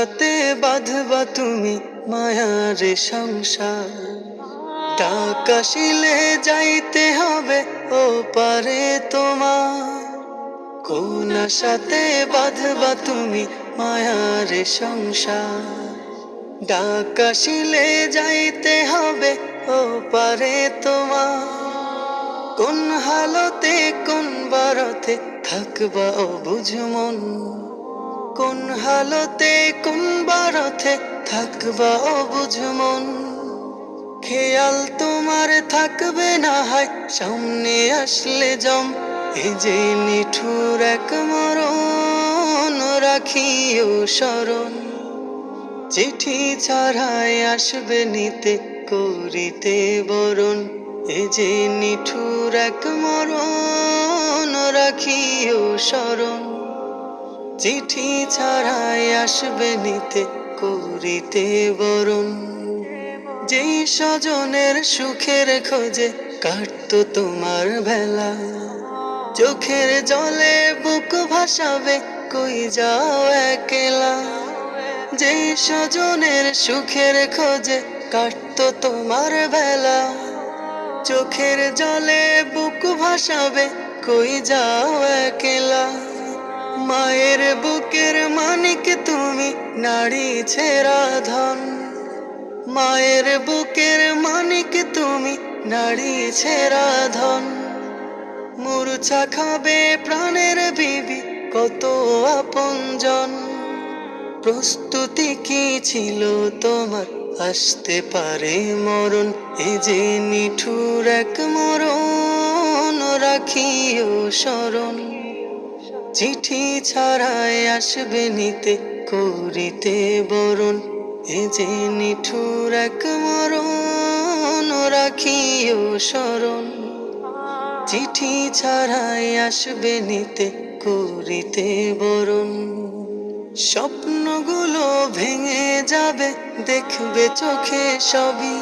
তে বাঁধবা তুমি মায়ার সংসার, ডাক আসিলে যাইতে হবে ও পারে তোমার। কোন আশাতে বাঁধবা তুমি মায়ার সংসার, ডাক আসিলে যাইতে হবে ও পারে তোমার। কোন হালতে কোন বারতে থাকবা অবুঝ মন, কোন হালতে কোন বারতে থাকবা অবুঝ মন। খেয়াল তোমার থাকবে না হয় সামনে আসলে জম, এই যে নিঠুর এক মরণ রাখিও স্মরণ। চিঠি ছাড়াই আসবে নিতে করিতে বরণ, এই যে নিঠুর এক মরণ রাখিও স্মরণ। চিঠি ছাড়াই আসবে নিতে করিতে বরণ। যেই স্বজনের সুখের খোঁজে কাটতো তোমার বেলা, চোখের জলে বুক ভাসাবে কই যাও একলা। যেই স্বজনের সুখের খোঁজে কাটতো তোমার বেলা, চোখের জলে বুক ভাসাবে কই যাও একলা। মায়ের বুকের মানিক তুমি নারী ছেঁড়া ধন, মায়ের বুকের মানিক তুমি নারী ছেঁড়া ধন। মূর্ছা খাবে প্রাণের বিবি কত আপনজন, প্রস্তুতি কি ছিল তোমার আসতে পারে মরণ, এ যে নিঠুর এক মরণ রাখিও স্মরণ। চিঠি ছাড়াই আসবে নিতে করিতে বরণ, এ যে নিঠুর এক মরণ রাখিও স্মরণ। চিঠি ছাড়াই আসবে নিতে করিতে বরণ। স্বপ্নগুলো ভেঙে যাবে দেখবে চোখে সবই,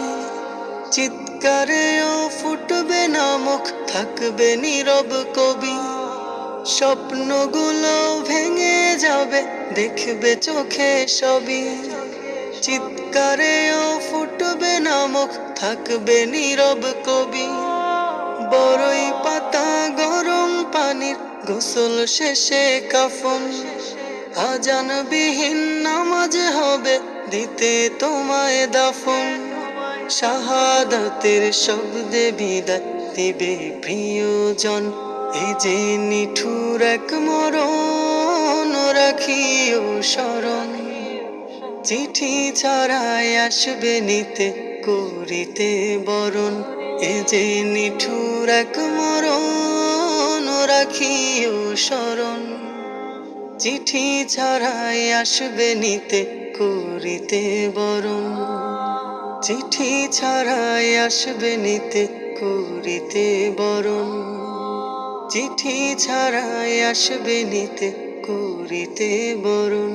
চিৎকারেও ফুটবে না মুখ থাকবে নীরব কবি। স্বপ্নগুলো ভেঙে যাবে দেখবে চোখে সবই, চিৎকারেও ফুটবে না মুখ থাকবে নীরব কবি। বড়ই পাতা গরম পানির গোসল শেষে কাফন, আজানবিহীন নামাজ হবে দিতে তোমায় দাফন। শাহাদাতের শব্দে বিদায় দিবে প্রিয়জন, এই যে নিঠুর এক মরণ রাখিও স্মরণ। চিঠি ছাড়াই আসবে নিতে করিতে বরণ, এ যে নিঠুর এক মরণ রাখিও স্মরণ। চিঠি ছাড়াই আসবে নিতে করিতে বরণ, চিঠি ছাড়াই আসবে নিতে করিতে বরণ। চিঠি ছাড়াই আসবে নিতে করিতে বরণ।